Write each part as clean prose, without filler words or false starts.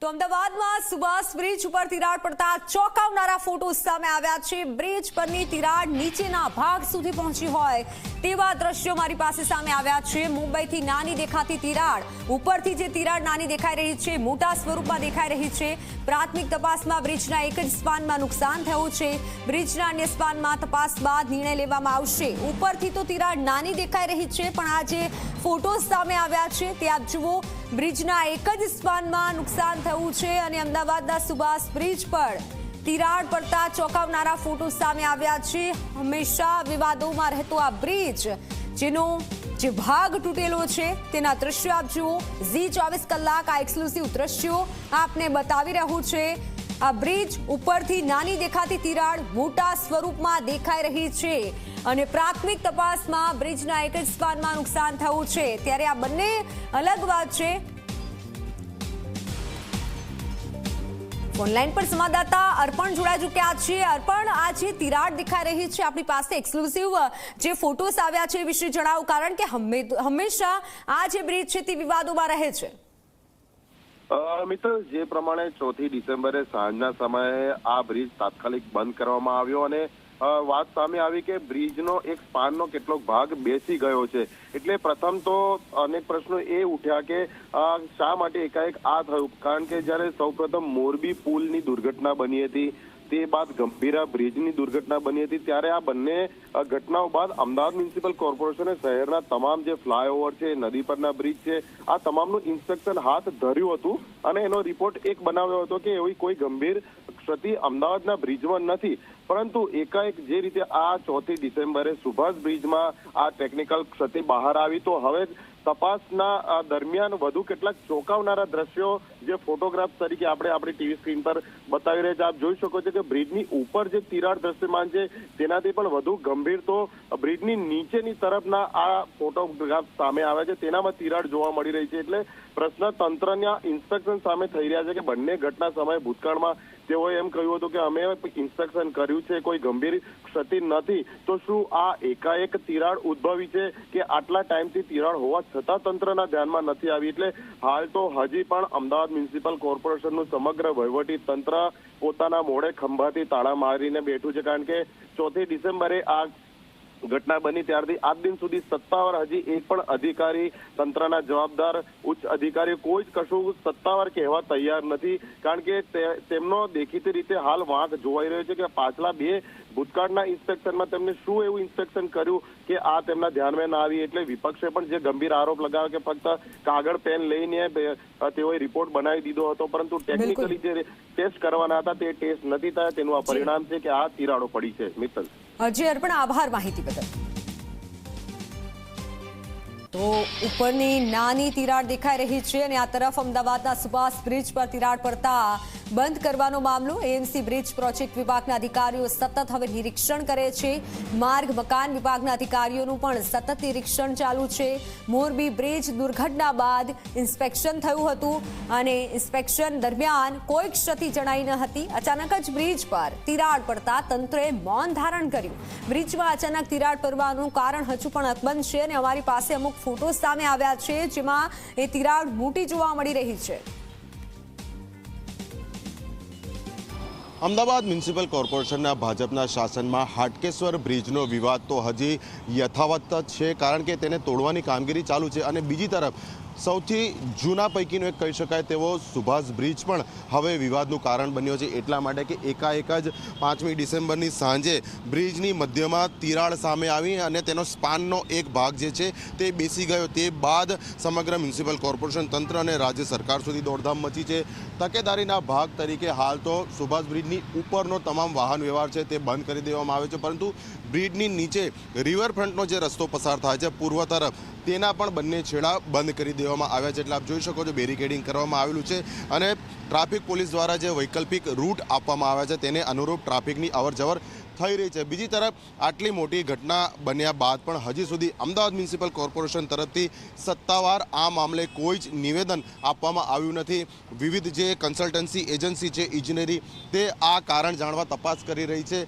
તો અમદાવાદમાં સુભાષ બ્રિજ ઉપર તિરાડ પડતા ચોંકાવનારા ફોટો સામે આવ્યા છે। બ્રિજ પરની તિરાડ નીચેના ભાગ સુધી પહોંચી હોય તેવા દ્રશ્યો મારી પાસે સામે આવ્યા છે। મુંબઈથી નાની દેખાતી તિરાડ ઉપરથી જે તિરાડ નાની દેખાઈ રહી છે મોટા સ્વરૂપમાં દેખાઈ રહી છે। પ્રાથમિક તપાસમાં બ્રિજના એક જ સ્પાનમાં નુકસાન થયું છે। બ્રિજના અન્ય સ્પાનમાં તપાસ બાદ નિર્ણય લેવામાં આવશે। ઉપરથી તો તિરાડ નાની દેખાઈ રહી છે પણ આ જે ફોટો સામે આવ્યા છે તે આપ જુઓ। બ્રિજના એક જ સ્પાનમાં નુકસાન થયું છે અને અમદાવાદના સુભાષ બ્રિજ પર તિરાડ પડતા ચોંકાવનારા ફોટો સામે આવ્યા છે। હંમેશા વિવાદોમાં રહેતો આ બ્રિજ જેનો જે ભાગ તૂટેલો છે તેના દ્રશ્યો આપ જુઓ। ઝી24 કલાક આ એક્સક્લુસિવ દ્રશ્યો આપને બતાવી રહ્યું છે। આ બ્રિજ ઉપરથી નાની દેખાતી તિરાડ મોટા સ્વરૂપમાં દેખાઈ રહી છે અને પ્રાથમિક તપાસમાં બ્રિજના એક જ સ્પાનમાં નુકસાન થયું છે। ત્યારે આ બંને અલગ વાત છે। ઓનલાઈન પર સંવાદદાતા અર્પણ જોડાઈ ચૂક્યા છે। અર્પણ, આ જે તિરાડ દેખાઈ રહી છે આપણી પાસે એક્સક્લુસિવ જે ફોટોસ આવ્યા છે એ વિશે જણાવો, કારણ કે હંમેશા આ જે બ્રિજ છે તે વિવાદોમાં રહે છે। મિત્ર, જે પ્રમાણે 4 ડિસેમ્બરે સાંજના સમયે આ બ્રિજ તાત્કાલિક બંધ કરવામાં આવ્યો અને વાત સામે આવી કે બ્રિજનો એક સ્પાનનો કેટલોક ભાગ બેસી ગયો છે। એટલે પ્રથમ તો અનેક પ્રશ્નો એ ઉઠ્યા કે શા માટે એકાએક આ થયું, કારણ કે જ્યારે સૌપ્રથમ મોરબી પુલની દુર્ઘટના બની હતી તે બાદ ગંભીરા બ્રિજની દુર્ઘટના બની હતી ત્યારે આ બંને ઘટનાઓ બાદ અમદાવાદ મ્યુનિસિપલ કોર્પોરેશને શહેરના તમામ જે ફ્લાયઓવર છે, નદી પરના બ્રિજ છે, આ તમામનું ઇન્સ્પેક્શન હાથ ધર્યું હતું અને એનો રિપોર્ટ એક બનાવ્યો હતો કે એવી કોઈ ગંભીર ક્ષતિ અમદાવાદના બ્રિજમાં નથી। પરંતુ એકાએક જે રીતે આ 4 ડિસેમ્બરે સુભાષ બ્રિજમાં આ ટેકનિકલ ક્ષતિ બહાર આવી તો હવે તપાસના દરમિયાન વધુ કેટલાક ચોંકાવનારા દ્રશ્યો જે ફોટોગ્રાફ તરીકે આપણે આપણી ટીવી સ્ક્રીન પર બતાવી રહ્યા છે। આપ જોઈ શકો છો કે બ્રિજની ઉપર જે તિરાડ દ્રશ્યમાન છે તેનાથી પણ વધુ ગંભીર તો બ્રિજની નીચેની તરફના આ ફોટોગ્રાફ સામે આવ્યા છે, તેનામાં તિરાડ જોવા મળી રહી છે। એટલે પ્રશ્ન તંત્રના ઇન્સ્પેક્શન સામે થઈ રહ્યા છે કે બંને ઘટના સમયે ભૂતકાળમાં તેઓએ એમ કહ્યું હતું કે અમે ઇન્સ્પેક્શન કર્યું છે, કોઈ ગંભીર ક્ષતિ નથી, તો શું આ એકાએક તિરાડ ઉદ્ભવી છે કે આટલા ટાઈમથી તિરાડ હોવા છતાં તંત્રના ધ્યાનમાં નથી આવી। એટલે હાલ તો હજી પણ અમદાવાદ મ્યુનિસિપલ કોર્પોરેશનનું સમગ્ર વહીવટી તંત્ર પોતાના મોડે ખંભાથી તાળા મારીને બેઠું છે, કારણ કે 4 ડિસેમ્બરે આ ઘટના બની ત્યારથી આજ દિન સુધી સત્તાવાર હજી એક પણ અધિકારી, તંત્રના જવાબદાર ઉચ્ચ અધિકારી કોઈ જ કશું સત્તાવાર કહેવા તૈયાર નથી, કારણ કે તેમનો દેખીતી રીતે હાલ વાંક જોવાઈ રહ્યો છે કે પાછલા 2 ભૂતકાળના ઇન્સ્પેક્શનમાં તેમને શું એવું ઇન્સ્પેક્શન કર્યું કે આ તેમના ધ્યાનમાં ના આવી। એટલે વિપક્ષે પણ જે ગંભીર આરોપ લગાવ્યો કે ફક્ત કાગળ પેન લઈને તેઓએ રિપોર્ટ બનાવી દીધો હતો, પરંતુ ટેકનિકલી જે ટેસ્ટ કરવાના હતા તે ટેસ્ટ નથી થયા, તેનું આ પરિણામ છે કે આ તિરાડો પડી છે। મિત્તલ જી અર્પણ, આભાર માહિતી બદલ। તો ઉપરની નાની તિરાડ દેખાઈ રહી છે અને આ તરફ અમદાવાદના સુભાષ બ્રિજ પર તિરાડ પડતા બંધ કરવાનો મામલો એએમસી બ્રિજ પ્રોજેક્ટ વિભાગના અધિકારીઓ સતત હવે નિરીક્ષણ કરે છે। માર્ગ મકાન વિભાગના અધિકારીઓનું પણ સતત નિરીક્ષણ ચાલુ છે। મોરબી બ્રિજ દુર્ઘટના બાદ ઇન્સ્પેક્શન થયું હતું અને ઇન્સ્પેક્શન દરમિયાન કોઈ ક્ષતિ જણાઈ ન હતી। અચાનક જ બ્રિજ પર તિરાડ પડતા તંત્રએ મૌન ધારણ કર્યું। બ્રિજમાં અચાનક તિરાડ પડવાનું કારણ હજુ પણ અકબંધ છે અને અમારી પાસે અમુક ફોટો સામે આવ્યા છે જેમાં એ તિરાડ મોટી જોવા મળી રહી છે। અમદાવાદ મ્યુનિસિપલ કોર્પોરેશનના ભાજપના શાસનમાં હાટકેશ્વર બ્રિજનો વિવાદ તો હજી યથાવત છે, કારણ કે તેને તોડવાની કામગીરી ચાલુ છે અને બીજી તરફ સૌથી જૂના પૈકીનો એક કહી શકાય તેવો સુભાષ બ્રિજ પણ હવે વિવાદનું કારણ બન્યો છે, એટલા માટે કે એકાએક જ 5મી ડિસેમ્બરની સાંજે બ્રિજની મધ્યમાં તિરાડ સામે આવી અને તેનો સ્પાનનો એક ભાગ જે છે તે બેસી ગયો। તે બાદ સમગ્ર મ્યુનિસિપલ કોર્પોરેશન તંત્ર અને રાજ્ય સરકાર સુધી દોડધામ મચી છે। તકેદારીના ભાગ તરીકે હાલ તો સુભાષ બ્રિજની ઉપરનો તમામ વાહન વ્યવહાર છે તે બંધ કરી દેવામાં આવ્યો છે, પરંતુ બ્રિજની નીચે રિવરફ્રન્ટનો જે રસ્તો પસાર થાય છે પૂર્વ તરફ તેના પણ બંને છેડા બંધ કરી દેવામાં આવ્યા છે। એટલે આપ જોઈ શકો છો બેરિકેડિંગ કરવામાં આવેલું છે અને ટ્રાફિક પોલીસ દ્વારા જે વૈકલ્પિક રૂટ આપવામાં આવ્યા છે તેને અનુરૂપ ટ્રાફિકની અવરજવર થઈ રહી છે. બીજી તરફ આટલી મોટી ઘટના બન્યા બાદ પણ હજી સુધી અમદાવાદ મ્યુનિસિપલ કોર્પોરેશન તરફથી સત્તાવાર આ મામલે કોઈ જ નિવેદન આપવામાં આવ્યું નથી. વિવિધ જે કન્સલ્ટન્સી એજન્સી છે ઇજનેરી તે આ કારણ જાણવા તપાસ કરી રહી છે.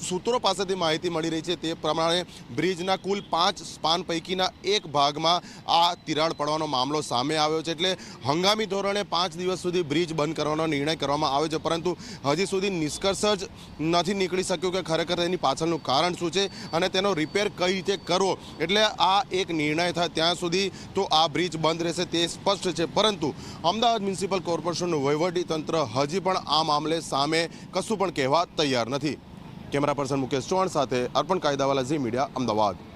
સૂત્રો પાસેથી માહિતી મળી રહી છે તે પ્રમાણે બ્રિજના કુલ 5 સ્પાન પૈકીના એક ભાગમાં આ તિરાડ પડવાનો મામલો સામે આવ્યો છે. એટલે હંગામી ધોરણે 5 દિવસ સુધી બ્રિજ બંધ કરવાનો નિર્ણય કરવામાં આવ્યો છે, પરંતુ હજી સુધી નિષ્કર્ષ જ નથી નીકળી શક્યું કે ખરેખર એની પાછળનું કારણ શું છે અને તેનો રિપેર કઈ રીતે કરવો. એટલે આ એક નિર્ણય થાય ત્યાં સુધી તો આ બ્રિજ બંધ રહેશે તે સ્પષ્ટ છે, પરંતુ અમદાવાદ મ્યુનિસિપલ કોર્પોરેશનનું વહીવટીતંત્ર હજી પણ આ મામલે સામે કશું પણ કહેવા તૈયાર નથી. કેમેરા પર્સન મુકેશ ચૌહાણ સાથે અર્પણ કાયદાવાલા ઝી મીડિયા, અમદાવાદ.